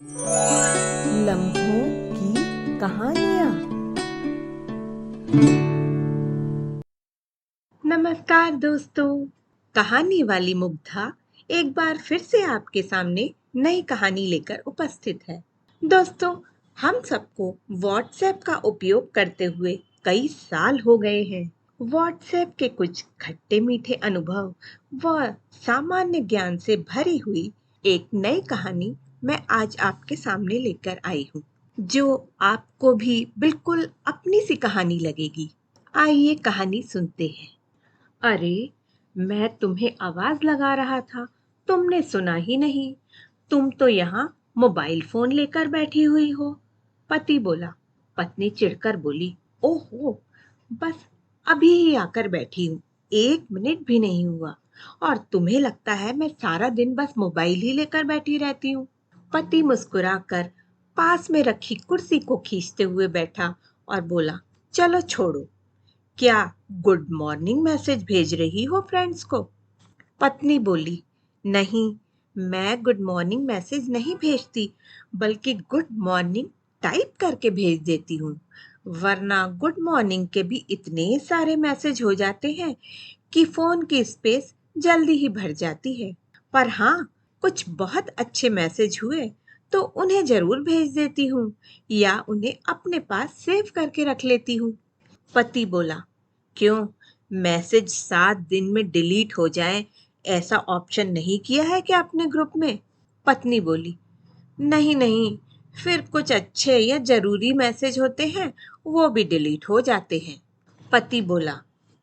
लम्हों की कहानियाँ। नमस्कार दोस्तों, कहानी वाली मुग्धा एक बार फिर से आपके सामने नई कहानी लेकर उपस्थित है। दोस्तों, हम सबको व्हाट्सएप का उपयोग करते हुए कई साल हो गए हैं। व्हाट्सएप के कुछ खट्टे मीठे अनुभव व सामान्य ज्ञान से भरी हुई एक नई कहानी मैं आज आपके सामने लेकर आई हूँ, जो आपको भी बिल्कुल अपनी सी कहानी लगेगी। आइए कहानी सुनते हैं। अरे, मैं तुम्हें आवाज लगा रहा था, तुमने सुना ही नहीं। तुम तो यहाँ मोबाइल फोन लेकर बैठी हुई हो। पति बोला। पत्नी चिढ़कर बोली, ओहो, बस अभी ही आकर बैठी हूँ, 1 मिनट भी नहीं हुआ और तुम्हें लगता है मैं सारा दिन बस मोबाइल ही लेकर बैठी रहती हूँ। पति मुस्कुराकर पास में रखी कुर्सी को खींचते हुए बैठा और बोला, चलो छोड़ो, क्या गुड मॉर्निंग मैसेज भेज रही हो फ्रेंड्स को? पत्नी बोली, नहीं, मैं गुड मॉर्निंग मैसेज नहीं भेजती, बल्कि गुड मॉर्निंग टाइप करके भेज देती हूँ। वरना गुड मॉर्निंग के भी इतने सारे मैसेज हो जाते हैं कि फोन की स्पेस जल्दी ही भर जाती है। पर हाँ, कुछ बहुत अच्छे मैसेज हुए तो उन्हें जरूर भेज देती हूँ या उन्हें अपने पास सेव करके रख लेती हूँ। पति बोला, क्यों, मैसेज 7 दिन में डिलीट हो जाए ऐसा ऑप्शन नहीं किया है क्या आपने ग्रुप में? पत्नी बोली, नहीं नहीं, फिर कुछ अच्छे या जरूरी मैसेज होते हैं, वो भी डिलीट हो जाते हैं। पति बोला,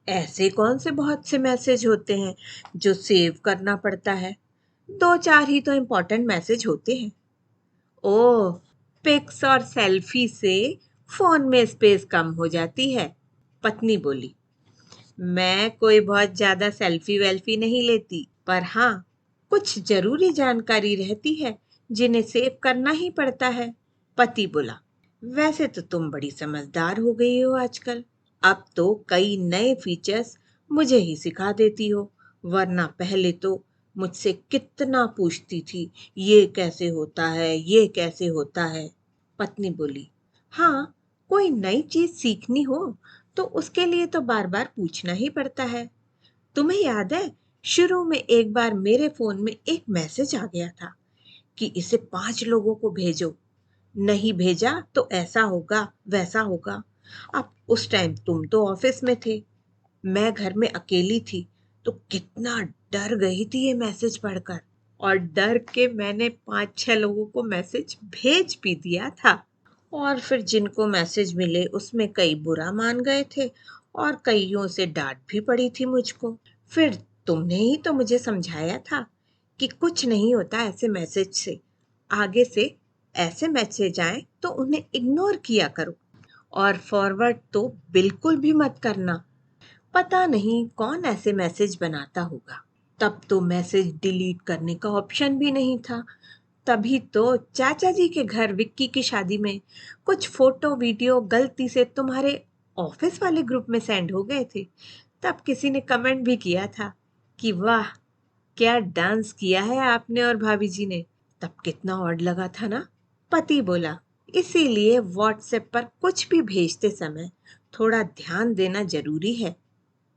ऐसे कौन से बहुत से मैसेज होते हैं जो सेव करना पड़ता है? 2-4 ही तो इम्पोर्टेंट मैसेज होते हैं। ओह, पिक्स और सेल्फी से फोन में स्पेस कम हो जाती है। पत्नी बोली, मैं कोई बहुत ज्यादा सेल्फी वेल्फी नहीं लेती, पर हाँ, कुछ जरूरी जानकारी रहती है जिन्हें सेव करना ही पड़ता है। पति बोला, वैसे तो तुम बड़ी समझदार हो गई हो आजकल। अब तो कई नए फीचर्स मुझे ही सिखा देती हो, वरना पहले तो मुझसे कितना पूछती थी, ये कैसे होता है, ये कैसे होता है। पत्नी बोली, हाँ, कोई नई चीज सीखनी हो तो उसके लिए तो बार बार पूछना ही पड़ता है। तुम्हें याद है, शुरू में एक बार मेरे फोन में एक मैसेज आ गया था कि इसे 5 लोगों को भेजो, नहीं भेजा तो ऐसा होगा वैसा होगा। अब उस टाइम तुम तो ऑफिस में थे, मैं घर में अकेली थी, तो कितना डर गई थी ये मैसेज पढ़कर। और डर के मैंने 5-6 लोगों को मैसेज भेज भी दिया था। और फिर जिनको मैसेज मिले उसमें कई बुरा मान गए थे और कईयों से डांट भी पड़ी थी मुझको। फिर तुमने ही तो मुझे समझाया था कि कुछ नहीं होता ऐसे मैसेज से, आगे से ऐसे मैसेज आए तो उन्हें इग्नोर किया करो और फॉरवर्ड तो बिल्कुल भी मत करना। पता नहीं कौन ऐसे मैसेज बनाता होगा। तब तो मैसेज डिलीट करने का ऑप्शन भी नहीं था। तभी तो चाचा जी के घर विक्की की शादी में कुछ फोटो वीडियो गलती से तुम्हारे ऑफिस वाले ग्रुप में सेंड हो गए थे। तब किसी ने कमेंट भी किया था कि वाह, क्या डांस किया है आपने और भाभी जी ने। तब कितना ऑड लगा था ना। पति बोला, इसीलिए व्हाट्सएप पर कुछ भी भेजते समय थोड़ा ध्यान देना जरूरी है।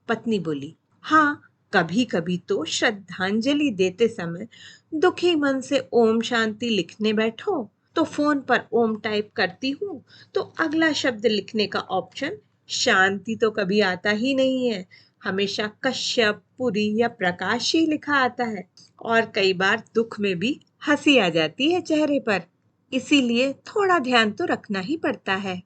पत्नी बोली, हाँ, कभी कभी तो श्रद्धांजलि देते समय दुखी मन से ओम शांति लिखने बैठो तो फोन पर ओम टाइप करती हूँ तो अगला शब्द लिखने का ऑप्शन शांति तो कभी आता ही नहीं है। हमेशा कश्यप, पुरी या प्रकाश ही लिखा आता है और कई बार दुख में भी हंसी आ जाती है चेहरे पर। इसीलिए थोड़ा ध्यान तो रखना ही पड़ता है।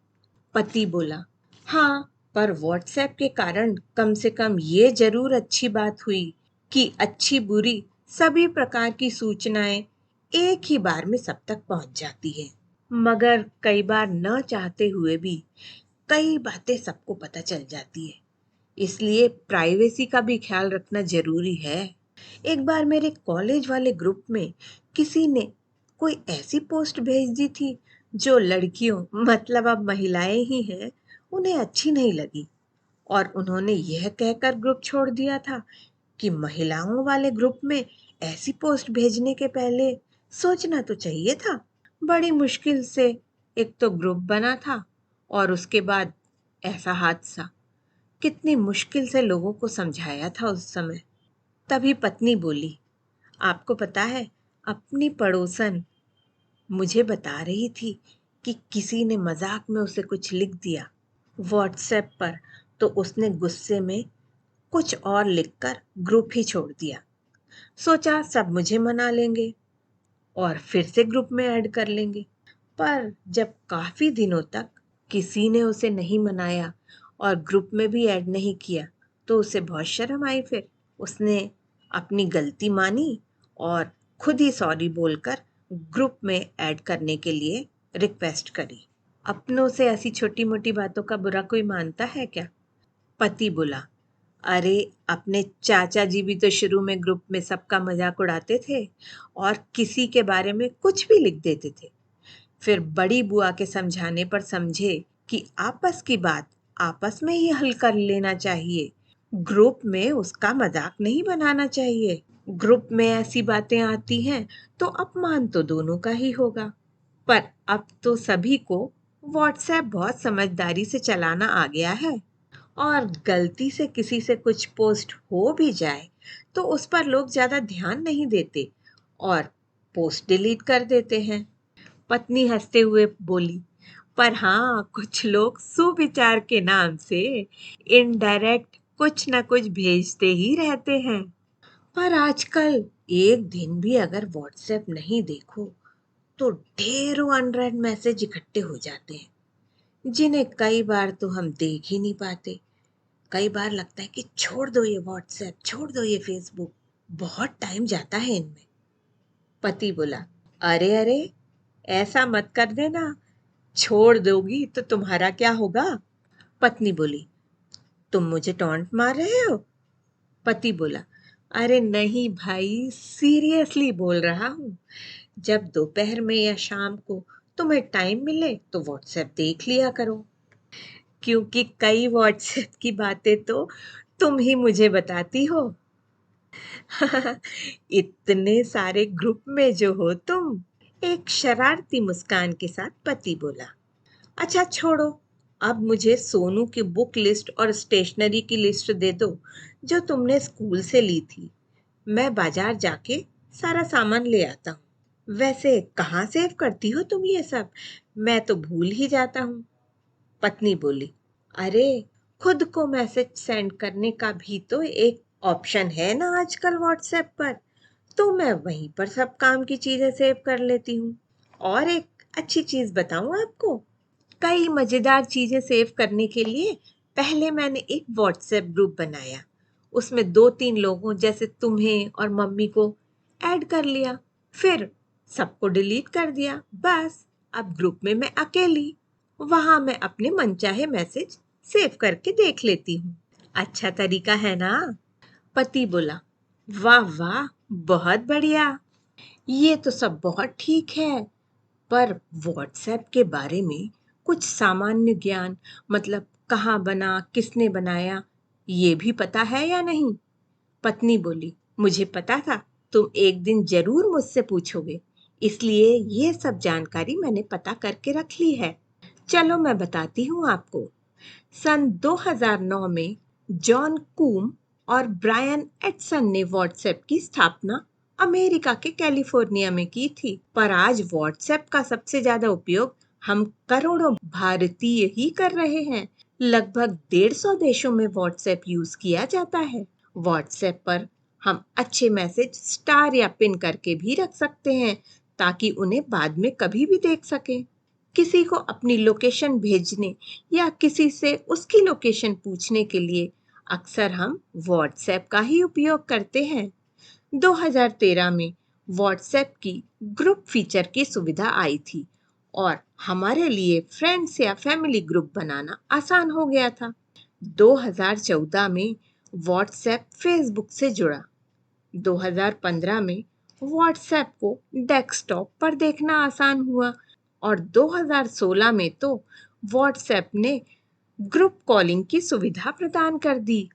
पति बोला, हाँ, पर व्हाट्सएप के कारण कम से कम ये जरूर अच्छी बात हुई कि अच्छी बुरी सभी प्रकार की सूचनाएं एक ही बार में सब तक पहुंच जाती है। मगर कई बार न चाहते हुए भी कई बातें सबको पता चल जाती है, इसलिए प्राइवेसी का भी ख्याल रखना जरूरी है। एक बार मेरे कॉलेज वाले ग्रुप में किसी ने कोई ऐसी पोस्ट भेज दी थी जो लड़कियों, मतलब अब महिलाएं ही हैं, उन्हें अच्छी नहीं लगी और उन्होंने यह कहकर ग्रुप छोड़ दिया था कि महिलाओं वाले ग्रुप में ऐसी पोस्ट भेजने के पहले सोचना तो चाहिए था। बड़ी मुश्किल से एक तो ग्रुप बना था और उसके बाद ऐसा हादसा। कितनी मुश्किल से लोगों को समझाया था उस समय। तभी पत्नी बोली, आपको पता है, अपनी पड़ोसन मुझे बता रही थी कि किसी ने मजाक में उसे कुछ लिख दिया व्हाट्सएप पर, तो उसने गुस्से में कुछ और लिखकर ग्रुप ही छोड़ दिया। सोचा सब मुझे मना लेंगे और फिर से ग्रुप में ऐड कर लेंगे। पर जब काफी दिनों तक किसी ने उसे नहीं मनाया और ग्रुप में भी ऐड नहीं किया, तो उसे बहुत शर्म आई। फिर उसने अपनी गलती मानी और खुद ही सॉरी बोलकर ग्रुप में ऐड करने के लिए रिक्वेस्ट करी। अपनों से ऐसी छोटी मोटी बातों का बुरा कोई मानता है क्या? पति बोला, अरे अपने चाचा जी भी तो शुरू में ग्रुप में सबका मजाक उड़ाते थे और किसी के बारे में कुछ भी लिख देते थे। फिर बड़ी बुआ के समझाने पर समझे कि आपस की बात आपस में ही हल कर लेना चाहिए, ग्रुप में उसका मजाक नहीं बनाना चाहिए। ग्रुप में ऐसी बातें आती हैं तो अपमान तो दोनों का ही होगा। पर अब तो सभी को व्हाट्सएप बहुत समझदारी से चलाना आ गया है और गलती से किसी से कुछ पोस्ट हो भी जाए तो उस पर लोग ज्यादा ध्यान नहीं देते और पोस्ट डिलीट कर देते हैं। पत्नी हंसते हुए बोली, पर हाँ, कुछ लोग सुविचार के नाम से इनडायरेक्ट कुछ ना कुछ भेजते ही रहते हैं। पर आजकल एक दिन भी अगर व्हाट्सएप नहीं देखो तो ढेरों अनरेड मैसेज इकट्ठे हो जाते हैं, जिन्हें कई बार तो हम देख ही नहीं पाते। कई बार लगता है कि छोड़ दो ये व्हाट्सएप, छोड़ दो ये फेसबुक, बहुत टाइम जाता है इनमें। पति बोला, अरे अरे, ऐसा मत कर देना, छोड़ दोगी तो तुम्हारा क्या होगा? पत्नी बोली, तुम मुझे टॉन्ट मार रहे हो? पति बोला, अरे नहीं भाई, सीरियसली बोल रहा हूँ। जब दोपहर में या शाम को तुम्हें टाइम मिले तो व्हाट्सएप देख लिया करो, क्योंकि कई व्हाट्सएप की बातें तो तुम ही मुझे बताती हो। इतने सारे ग्रुप में जो हो तुम, एक शरारती मुस्कान के साथ पति बोला। अच्छा छोड़ो, अब मुझे सोनू की बुक लिस्ट और स्टेशनरी की लिस्ट दे दो जो तुमने स्कूल से ली थी। मैं बाजार जाके सारा सामान ले आता हूँ। वैसे कहाँ सेव करती हो तुम ये सब? मैं तो भूल ही जाता हूँ। पत्नी बोली, अरे खुद को मैसेज सेंड करने का भी तो एक ऑप्शन है ना आजकल व्हाट्सएप पर, तो मैं वहीं पर सब काम की चीजें सेव कर लेती हूँ। और एक अच्छी चीज बताऊं आपको, कई मजेदार चीजें सेव करने के लिए पहले मैंने एक व्हाट्सएप ग्रुप बनाया। उसमें 2-3 लोगों जैसे तुम्हें और मम्मी को ऐड कर लिया, फिर सबको डिलीट कर दिया। बस अब ग्रुप में मैं अकेली, वहां मैं अपने मनचाहे मैसेज सेव करके देख लेती हूँ। अच्छा तरीका है ना? पति बोला, वाह वाह, बहुत बढ़िया। ये तो सब बहुत ठीक है, पर व्हाट्सएप के बारे में कुछ सामान्य ज्ञान, मतलब कहाँ बना, किसने बनाया, ये भी पता है या नहीं? पत्नी बोली, मुझे पता था तुम एक दिन जरूर मुझसे पूछोगे, इसलिए ये सब जानकारी मैंने पता करके रख ली है। चलो मैं बताती हूँ आपको। सन 2009 में जॉन कूम और ब्रायन एटसन ने व्हाट्सएप की स्थापना अमेरिका के कैलिफोर्निया में की थी। पर आज व्हाट्सएप का सबसे ज्यादा उपयोग हम करोड़ों भारतीय ही कर रहे हैं। लगभग 150 देशों में व्हाट्सएप यूज किया जाता है। व्हाट्सएप पर हम अच्छे मैसेज स्टार या पिन करके भी रख सकते हैं, ताकि उन्हें बाद में कभी भी देख सकें। किसी को अपनी लोकेशन भेजने या किसी से उसकी लोकेशन पूछने के लिए अक्सर हम व्हाट्सएप का ही उपयोग करते हैं। 2013 में व्हाट्सएप की ग्रुप फीचर की सुविधा आई थी और हमारे लिए फ्रेंड्स या फैमिली ग्रुप बनाना आसान हो गया था। 2014 में व्हाट्सएप फेसबुक से जुड़ा। 2015 में व्हाट्सएप को डेस्कटॉप पर देखना आसान हुआ और 2016 में तो व्हाट्सएप ने ग्रुप कॉलिंग की सुविधा प्रदान कर दी।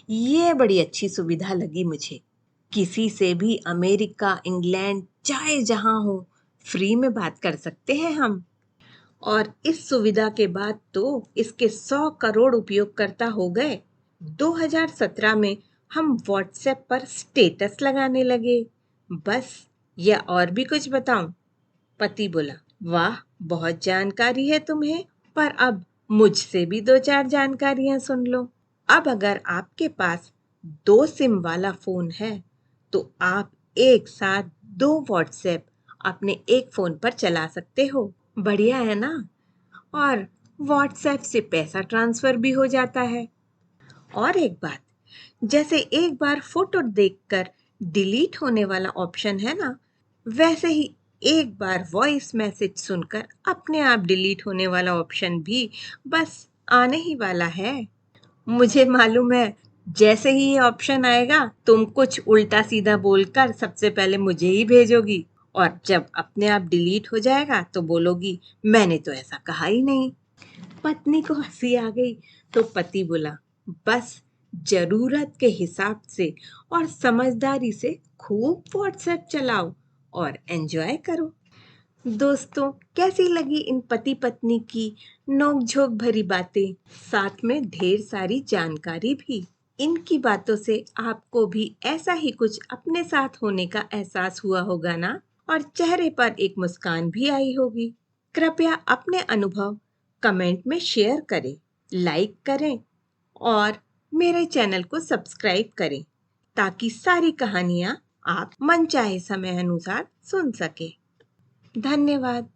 ये बड़ी अच्छी सुविधा लगी मुझे। किसी से भी अमेरिका, इंग्लैंड, चाहे जहां हो, फ्री में बात कर सकते हैं हम। और इस सुविधा के बाद तो इसके 100 करोड़ उपयोगकर्ता हो गए। 2017 में हम व्हाट्सएप पर स्टेटस लगाने लगे। बस, या और भी कुछ बताऊं? पति बोला, वाह, बहुत जानकारी है तुम्हें, पर अब मुझसे भी 2-4 जानकारियां सुन लो। अब अगर आपके पास 2 सिम वाला फोन है, तो आप एक साथ 2 व्हाट्सएप अपने एक फोन पर चला सकते हो। बढ़िया है ना? और व्हाट्सएप से पैसा ट्रांसफर भी हो जाता है। और एक बात, जैसे एक बार फोटो देखकर डिलीट होने वाला ऑप्शन है ना, वैसे ही एक बार वॉइस मैसेज सुनकर अपने आप डिलीट होने वाला ऑप्शन भी बस आने ही वाला है। मुझे मालूम है, जैसे ही ये ऑप्शन आएगा तुम कुछ उल्टा सीधा बोलकर सबसे पहले मुझे ही भेजोगी, और जब अपने आप डिलीट हो जाएगा तो बोलोगी मैंने तो ऐसा कहा ही नहीं। पत्नी को हंसी आ गई तो पति बोला, बस जरूरत के हिसाब से और समझदारी से खूब व्हाट्सएप चलाओ और एंजॉय करो। दोस्तों, कैसी लगी इन पति पत्नी की नोक-झोंक भरी बातें, साथ में ढेर सारी जानकारी भी। इनकी बातों से आपको भी ऐसा ही कुछ अपने साथ होने का एहसास हुआ होगा ना, और चेहरे पर एक मुस्कान भी आई होगी। कृपया अपने अनुभव कमेंट में शेयर करें, लाइक करें और मेरे चैनल को सब्सक्राइब करें, ताकि सारी कहानियाँ आप मनचाहे समय अनुसार सुन सकें। धन्यवाद।